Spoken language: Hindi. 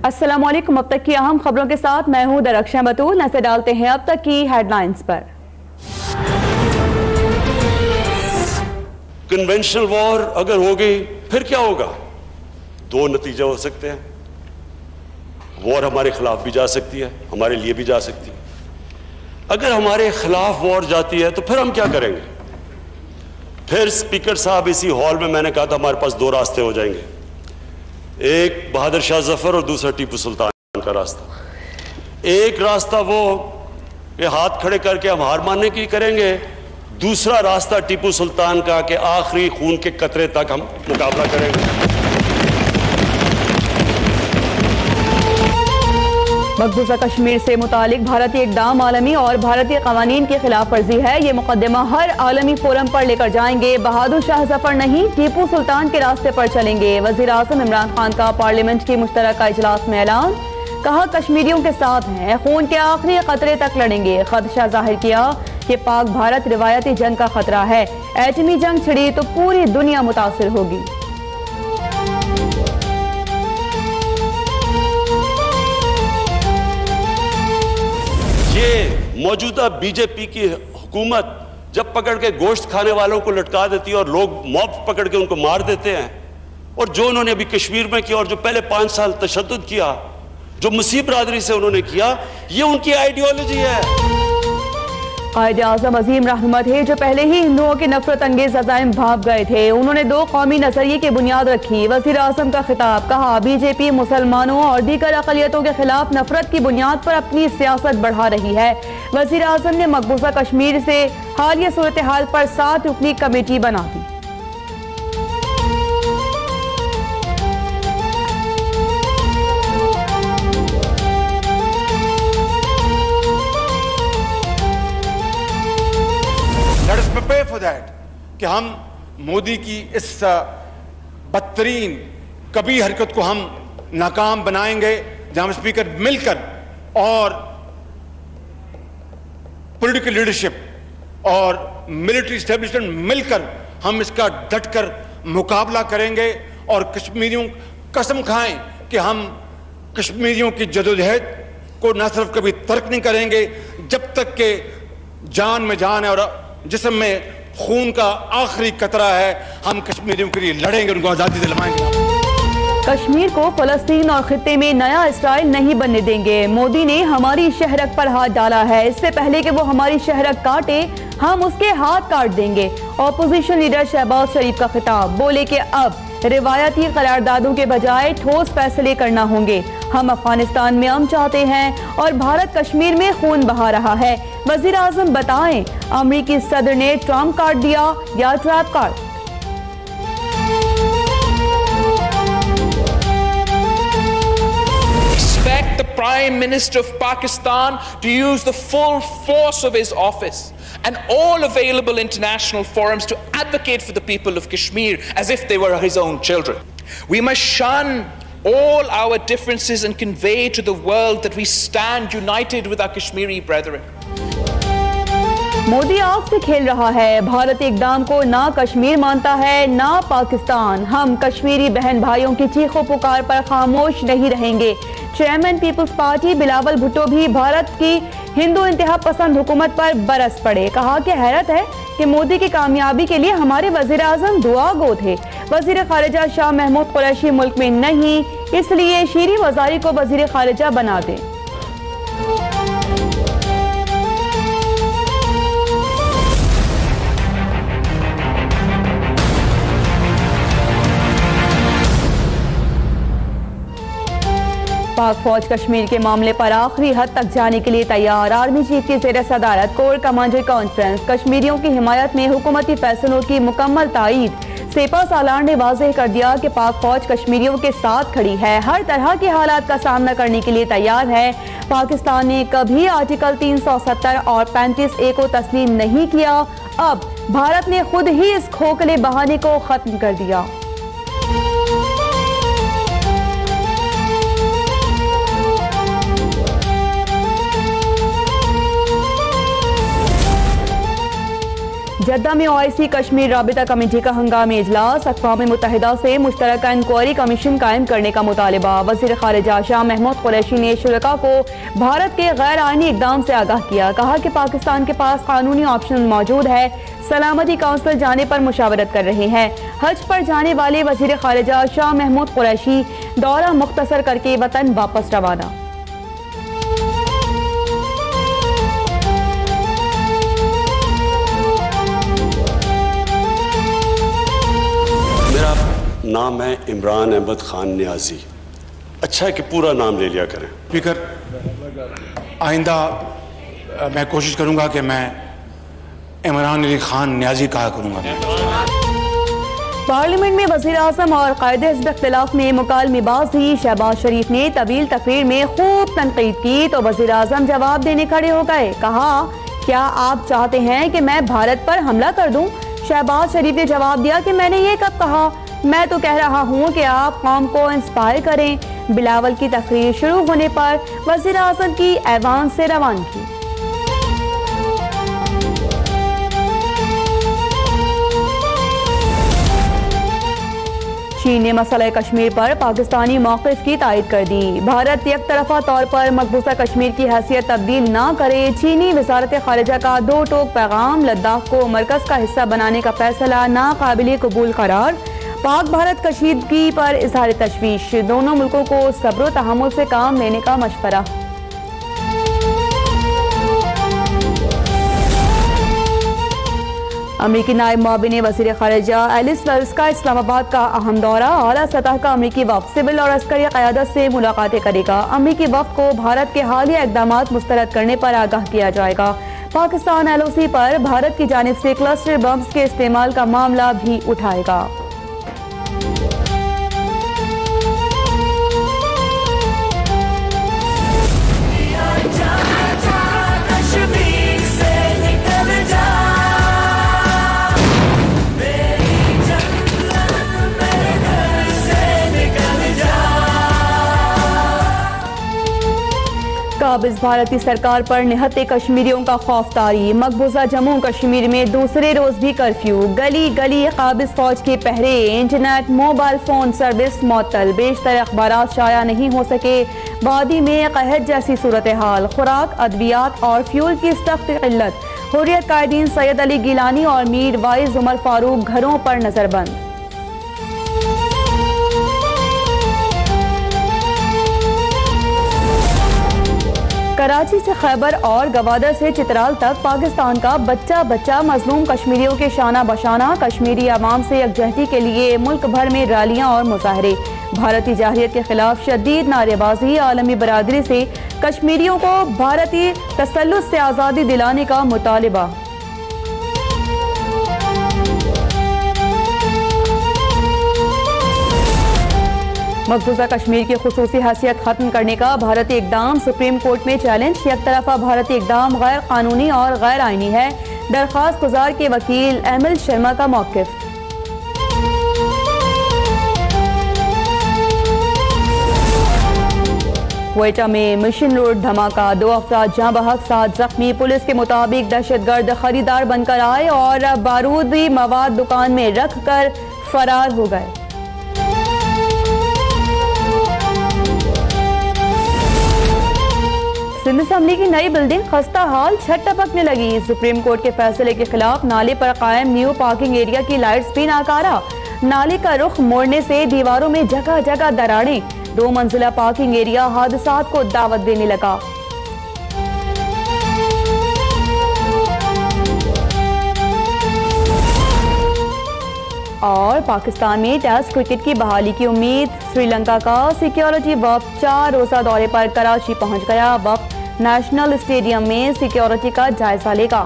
अस्सलामुअलैकुम। अब तक की अहम खबरों के साथ मैं हूं दरख्शां बतूल। नजर डालते हैं अब तक की हेडलाइंस पर। कन्वेंशनल वॉर अगर हो गई फिर क्या होगा? दो नतीजे हो सकते हैं। वॉर हमारे खिलाफ भी जा सकती है, हमारे लिए भी जा सकती है। अगर हमारे खिलाफ वॉर जाती है तो फिर हम क्या करेंगे? फिर स्पीकर साहब, इसी हॉल में मैंने कहा था हमारे पास दो रास्ते हो जाएंगे, एक बहादुर शाह जफर और दूसरा टीपू सुल्तान का रास्ता। एक रास्ता वो कि हाथ खड़े करके हम हार मानने की करेंगे, दूसरा रास्ता टीपू सुल्तान का कि आखिरी खून के कतरे तक हम मुकाबला करेंगे। मकबूजा कश्मीर से मुतालिक भारतीय इक़दाम आलमी और भारतीय कवानीन की खिलाफ वर्जी है। ये मुकदमा हर आलमी फोरम पर लेकर जाएंगे। बहादुर शाह जफर नहीं, टीपू सुल्तान के रास्ते पर चलेंगे। वज़ीर आज़म इमरान खान का पार्लियामेंट की मुश्तरका इजलास में ऐलान, कहा कश्मीरियों के साथ हैं, खून के आखिरी खतरे तक लड़ेंगे। खदशा जाहिर किया कि पाक भारत रिवायती जंग का खतरा है, एटमी जंग छिड़ी तो पूरी दुनिया मुतासिर होगी। ये मौजूदा बीजेपी की हुकूमत जब पकड़ के गोश्त खाने वालों को लटका देती है और लोग मॉब पकड़ के उनको मार देते हैं, और जो उन्होंने अभी कश्मीर में किया और जो पहले 5 साल तशद्दुद किया, जो मुस्लिम बरादरी से उन्होंने किया, ये उनकी आइडियोलॉजी है। कायदे आज़म अजीम रहमत है, जो पहले ही हिंदुओं के नफरत अंगेज अज़ाइम भाग गए थे, उन्होंने दो कौमी नजरिए की बुनियाद रखी। वज़ीर आज़म का खिताब, कहा बीजेपी मुसलमानों और दीगर अक़लियतों के खिलाफ नफरत की बुनियाद पर अपनी सियासत बढ़ा रही है। वज़ीर आज़म ने मकबूजा कश्मीर से हालिया सूरत हाल पर 7 रुकनी कमेटी बना दी। Let us prepare for that कि हम मोदी की इस बदतरीन कभी हरकत को हम नाकाम बनाएंगे, जहां स्पीकर मिलकर और पॉलिटिकल लीडरशिप और मिलिट्री एस्टेब्लिशमेंट मिलकर हम इसका डटकर मुकाबला करेंगे। और कश्मीरियों कसम खाएं कि हम कश्मीरियों की जदोजहद को न सिर्फ कभी तर्क नहीं करेंगे, जब तक के जान में जान है और जिस्म में खून का आखिरी कतरा है, हम कश्मीरियों के लिए लड़ेंगे, उनको आजादी दिलवाएंगे। कश्मीर को फलस्तीन और खित्ते में नया इसराइल नहीं बनने देंगे। मोदी ने हमारी शहरक पर हाथ डाला है, इससे पहले कि वो हमारी शहरक काटे हम उसके हाथ काट देंगे। ऑपोजिशन लीडर शहबाज शरीफ का खिताब, बोले कि अब रिवायती करारदादों के बजाय ठोस फैसले करना होंगे। हम अफगानिस्तान में अमन चाहते हैं और भारत कश्मीर में खून बहा रहा है। वजीर आजम बताएं, अमरीकी सदर ने ट्रम्प काट दिया या trap card? Expect the Prime Minister of Pakistan to use the full force of his office and all available international forums to advocate for the people of Kashmir as if they were his own children. We must shun all our differences and convey to the world that we stand united with our Kashmiri brethren. Modi आग से खेल रहा है। भारत इकदाम को ना कश्मीर मानता है ना पाकिस्तान। हम कश्मीरी बहन भाइयों की चीखों पुकार पर खामोश नहीं रहेंगे। Chairman peoples party Bilawal Bhutto भी भारत की हिंदू इंतहा पसंद हुकूमत पर बरस पड़े। कहा कि हैरत है कि मोदी की कामयाबी के लिए हमारे वजीर आजम दुआ गो थे। वजीर खारिजा शाह महमूद कुरैशी मुल्क में नहीं, इसलिए शीरी वजारी को वजीर खारिजा बना दें। पाक फौज कश्मीर के मामले पर आखिरी हद तक जाने के लिए तैयार। आर्मी चीफ की ज़ेर सदारत कोर कमांडर कॉन्फ्रेंस। कश्मीरियों की हिमायत में हुकूमती फैसलों की मुकम्मल तायीद। सेपा सालार ने वाज़ेह कर दिया कि पाक फौज कश्मीरियों के साथ खड़ी है, हर तरह के हालात का सामना करने के लिए तैयार है। पाकिस्तान ने कभी आर्टिकल 370 और 35A को तस्लीम नहीं किया। अब भारत ने खुद ही इस खोखले बहाने को खत्म कर दिया। जद्दा में OIC कश्मीर राबिता कमेटी का हंगामी इजलास, अक़वाम मुत्तहिदा से मुश्तरका इंक्वायरी कमीशन कायम करने का मुतालिबा। वज़ीर ख़ारिजा शाह महमूद कुरैशी ने शुरका को भारत के गैर आईनी इक़दाम से आगाह किया। कहा कि पाकिस्तान के पास कानूनी ऑप्शन मौजूद है, सलामती काउंसिल जाने पर मुशावरत कर रहे हैं। हज पर जाने वाले वज़ीर ख़ारिजा शाह महमूद कुरैशी दौरा मुख्तसर करके वतन वापस रवाना। नाम है इमरान अहमद खान न्याजी। अच्छा है कि पूरा नाम ले लिया करें। स्पीकर, आइंदा मैं कोशिश करूंगा कि मैं इमरान अली खान न्याजी कहा करूंगा। पार्लियामेंट में वज़ीर आज़म और कायदे हिज़्ब इख्तिलाफ में मुकालमेबाजी। शहबाज शरीफ ने तवील तकरीर में खूब तनकीद की तो वज़ीर आज़म जवाब देने खड़े हो गए। कहा, क्या आप चाहते हैं कि मैं भारत पर हमला कर दूं? शहबाज शरीफ ने जवाब दिया कि मैंने ये कब कहा, मैं तो कह रहा हूँ कि आप कौम को इंस्पायर करें। बिलावल की तकरीर शुरू होने पर वज़ीर आज़म की ऐवान से रवानगी। चीन ने मसला कश्मीर पर पाकिस्तानी मौक़िफ़ की तायद कर दी। भारत एक तरफा तौर पर मकबूजा कश्मीर की हैसियत तब्दील ना करे। चीनी वज़ारत ख़ारिजा का दो टोक पैगाम। लद्दाख को मरकज़ का हिस्सा बनाने का फैसला नाकाबिले कबूल करार। पाक भारत कशीदगी पर इज़हार तशवीश। दोनों मुल्कों को सब्र तहम्मुल से काम लेने का मशवरा। अमरीकी नायब मुआविन वज़ीर ख़ारिजा एलिस वेल्स का इस्लामाबाद का अहम दौरा। आला सतह का अमरीकी वफ़द सिविल और अस्करी क़यादत से मुलाकातें करेगा। अमरीकी वफ़द को भारत के हालिया इक़दामात मुस्तरद करने पर आगाह किया जाएगा। पाकिस्तान LOC पर भारत की जानिब से क्लस्टर बम्स के इस्तेमाल का मामला भी उठाएगा। काबिज भारतीय सरकार पर निहत्ते कश्मीरियों का खौफ तारी। मकबूजा जम्मू कश्मीर में दूसरे रोज भी कर्फ्यू। गली गली काबिज फौज के पहरे। इंटरनेट मोबाइल फोन सर्विस मअतल। बेशतर अखबारात शाया नहीं हो सके। वादी में कहर जैसी सूरत हाल। खुराक, अद्वियात और फ्यूल की सख्त किल्लत। हुर्रियत कायदीन सैयद अली गिलानी और मीर वाइज उमर फारूक घरों पर नजरबंद। कराची से खैबर और गवादर से चित्राल तक पाकिस्तान का बच्चा बच्चा मजलूम कश्मीरियों के शाना बशाना। कश्मीरी अवाम से यकजहती के लिए मुल्क भर में रैलियां और मुजाहरे। भारतीय जाहिलियत के खिलाफ शदीद नारेबाजी। आलमी बरादरी से कश्मीरियों को भारतीय तसल्लुत से आज़ादी दिलाने का मुतालिबा। मकबूजा कश्मीर की खुसूसी हैसियत खत्म करने का भारतीय इक़दाम। सुप्रीम कोर्ट में चैलेंज। एक तरफा भारतीय इक़दाम गैर कानूनी और गैर आईनी है। दरख्वास्त गुजार के वकील एमिल शर्मा का मौक़िफ़। क्वेटा में मिशन रोड धमाका। 2 अफराद जहाँ बहक 7 जख्मी। पुलिस के मुताबिक दहशतगर्द खरीदार बनकर आए और बारूदी मवाद दुकान में रख कर फरार हो गए। सिंध असम्बली की नई बिल्डिंग खस्ता हाल, छत टपकने लगी। सुप्रीम कोर्ट के फैसले के खिलाफ नाले पर कायम न्यू पार्किंग एरिया की लाइट्स भी नाकारा। नाले का रुख मोड़ने से दीवारों में जगह जगह दरारें। 2 मंजिला पार्किंग एरिया हादसात को दावत देने लगा। और पाकिस्तान में टेस्ट क्रिकेट की बहाली की उम्मीद। श्रीलंका का सिक्योरिटी वफ़द 4 रोज़ा दौरे पर कराची पहुंच गया। वफ़द नेशनल स्टेडियम में सिक्योरिटी का जायजा लेगा।